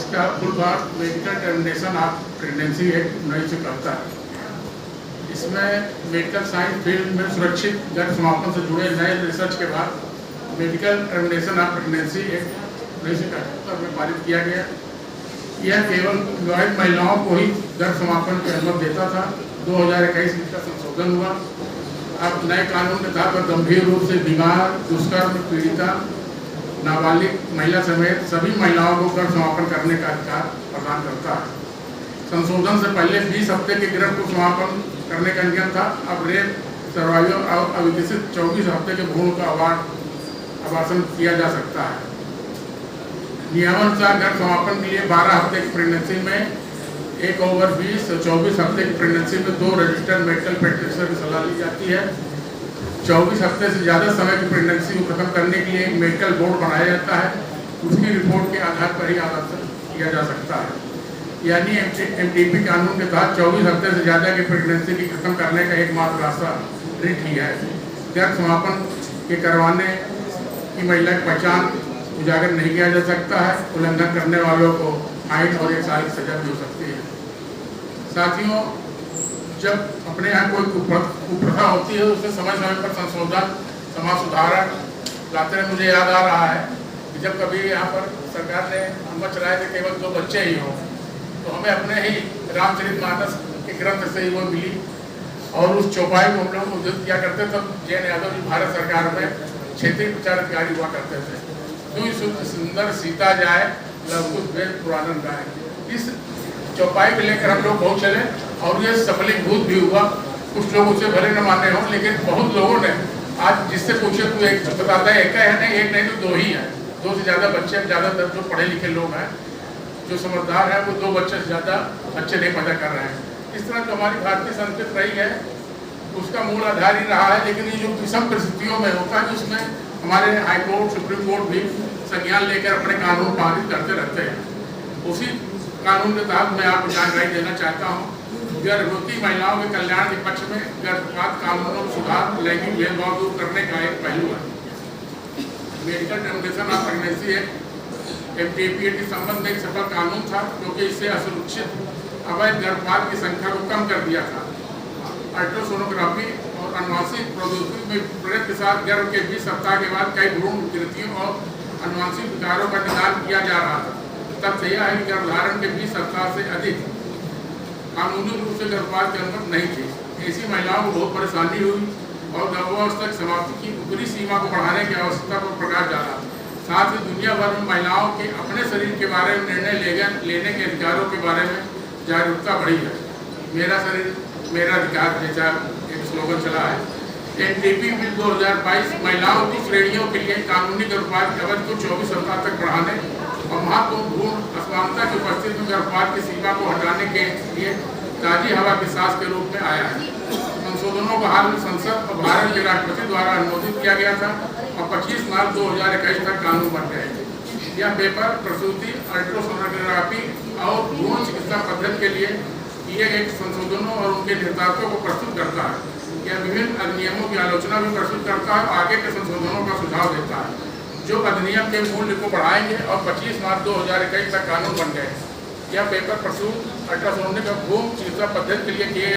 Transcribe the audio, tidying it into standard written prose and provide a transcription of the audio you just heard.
इसका मूल भाग medical termination of pregnancy act 19 करता है। इसमें मेडिकल साइंस फील्ड में सुरक्षित गर्भ समापन से जुड़े नए रिसर्च के बाद medical termination of pregnancy act 1971 में पारित किया गया। यह केवल विवाहित महिलाओं को ही गर्भ समापन की अनुमति देता था। 2021 में इसका संशोधन हुआ। अब नए कानून के तहत गंभीर रूप से बीमार, दुष्कर्म पीड़िता, नाबालिग महिला समेत सभी महिलाओं को गर्भ समापन करने का अधिकार प्रदान करता है। संशोधन से पहले 20 हफ्ते के गर्भ को समापन करने का नियम था। अब रेप, सर्वाइवल और अविकसित 24 हफ्ते के भ्रूण का अबार्सन किया जा सकता है। नियमानुसार गर्भ समापन के लिए 12 हफ्ते की प्रेगनेंसी में 1 ओवर 20 और 24 हफ्ते की प्रेगनेंसी में 2 रजिस्टर्ड मेडिकल प्रैक्टिशनर की सलाह ली जाती है। 24 हफ्ते से ज़्यादा समय की प्रेगनेंसी को खत्म करने के लिए एक मेडिकल बोर्ड बनाया जाता है। उसकी रिपोर्ट के आधार पर ही आवर्तन किया जा सकता है। यानी एमटीपी कानून के तहत 24 हफ्ते से ज़्यादा की प्रेगनेंसी की खत्म करने का एकमात्र रास्ता रिट ही है। गर्भ समापन के करवाने की महिला की पहचान उजागर नहीं किया जा सकता है। उल्लंघन करने वालों को फाइन और 1 साल की सजा भी हो सकती है। साथियों, जब अपने यहाँ कोई कुप्रथा होती है उससे समय समय पर संशोधन, समाज सुधारण लाते हैं। मुझे याद आ रहा है कि जब कभी यहाँ पर सरकार ने हिम्मत चलाया कि केवल 2 बच्चे ही हों, तो हमें अपने ही रामचरितमानस के ग्रंथ से ही वो मिली और उस चौपाई को हम लोग उद्धृत किया करते। तब जैन यादव जी भारत सरकार में क्षेत्रीय प्रचार अधिकारी हुआ करते थे। सुंदर सीता जाए लवकुश वेद पुराण गाए। इस चौपाई को लेकर हम लोग बहुत चले और ये सफलीभूत भी हुआ। कुछ लोग उसे भले न माने हों, लेकिन बहुत लोगों ने आज जिससे पूछे तो एक बताता है, एक है नहीं, एक नहीं तो 2 ही है। 2 से ज़्यादा बच्चे, ज़्यादातर जो पढ़े लिखे लोग हैं, जो समझदार हैं, वो 2 बच्चे से ज़्यादा बच्चे नहीं पैदा कर रहे हैं। इस तरह जो हमारी भारतीय संस्कृति रही है उसका मूल आधार ही रहा है। लेकिन ये जो विषम परिस्थितियों में होता है, उसमें हमारे हाईकोर्ट, सुप्रीम कोर्ट भी संज्ञान लेकर अपने कानून पारित करते रहते हैं। उसी कानून के तहत मैं आपको जानकारी देना चाहता हूँ। गर्भवती महिलाओं के कल्याण के पक्ष में गर्भपात कानूनों में सुधार लैंगिक भेदभाव दूर करने का एक पहलू है। Medical termination of pregnancy act MTP के संबंध में एक सफल कानून था, क्योंकि इससे असुरक्षित अवैध गर्भपात की संख्या को कम कर दिया था। अल्ट्रासोनोग्राफी और अनुवांशिक प्रौद्योगिकी में प्रयोग के साथ गर्भ के 20 सप्ताह के बाद कई भ्रूण विकृतियों और अनुवांशिक विकारों का निदान किया जा रहा था। तथ्य यह है कि गर्भधारण के 20 सप्ताह से अधिक कानूनी रूप से गर्भपात की अनुमति नहीं थी। ऐसी महिलाओं को बहुत परेशानी हुई और गर्भावस्था की समाप्ति की ऊपरी सीमा को बढ़ाने की आवश्यकता पर प्रकाश डाला। साथ ही दुनिया भर में महिलाओं के अपने शरीर के बारे में निर्णय लेने के अधिकारों के बारे में जागरूकता बढ़ी है। मेरा शरीर मेरा अधिकार जैसा एक स्लोगन चला है। एनटीपी बिल 2022 महिलाओं की श्रेणियों के लिए कानूनी गर्भपात की अवधि को 24 सप्ताह तक बढ़ाने और महत्वपूर्ण भ्रूण असमानता की उपस्थिति में गर्भपात की सीमा को हटाने के लिए ताजी हवा की सांस के रूप में आया है। संशोधनों को हाल में संसद और भारत के राष्ट्रपति द्वारा अनुमोदित किया गया था और 25 मार्च 2021 तक कानून बन गए थे। यह पेपर प्रसूति, अल्ट्रासोनोग्राफी और भ्रूण चिकित्सा पद्धति के लिए किए गए संशोधनों और उनके निहितार्थों को प्रस्तुत करता है। यह विभिन्न अधिनियमों की आलोचना भी प्रस्तुत करता है और आगे के संशोधनों का सुझाव देता है, जो अधिनियम के मूल्य को बढ़ाएंगे और 25 मार्च 2021 तक कानून बन गए। यह पेपर प्रसूति, अल्ट्रासोनोग्राफी और भ्रूण चिकित्सा पद्धति के लिए किए